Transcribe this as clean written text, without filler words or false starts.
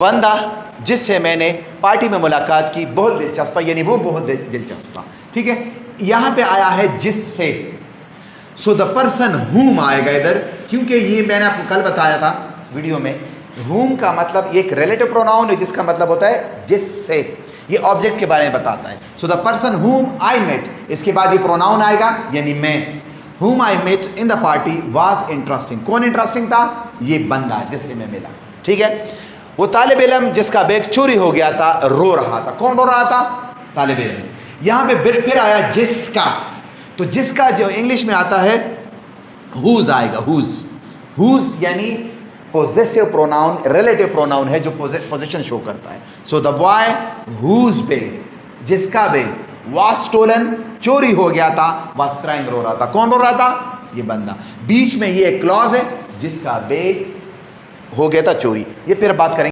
बंदा जिससे मैंने पार्टी में मुलाकात की बहुत दिलचस्प, यानी वो बहुत दिलचस्प। ठीक है, यहां पे आया है जिससे, सो द पर्सन हुम आएगा इधर, क्योंकि ये मैंने आपको कल बताया था वीडियो में, हुम का मतलब एक रिलेटिव प्रोनाउन है जिसका मतलब होता है जिससे, ये ऑब्जेक्ट के बारे में बताता है। So the person whom I met, इसके बाद ये प्रोनाउन आएगा यानी मैं। Whom I met in the party was interesting, कौन इंटरेस्टिंग था? ये बंदा जिससे मैं मिला। ठीक है, वो तालिब इल्म जिसका बैग चोरी हो गया था रो रहा था। कौन रो रहा था? तालिब इल्म। यहां पे फिर आया जिसका, तो जिसका जो इंग्लिश में आता है हुज आएगा, हुज। हुज यानी पोजेसिव प्रोनाउन, रिलेटिव प्रोनाउन है जो पोजीशन शो करता है। So the boy whose bag, जिसका बैग वाज स्टोलन, चोरी हो गया था, वाज क्राइंग, रो रहा था। कौन रो रहा था? ये बंदा। बीच में ये क्लॉज है, जिसका बैग हो गया था चोरी। ये फिर बात करेंगे।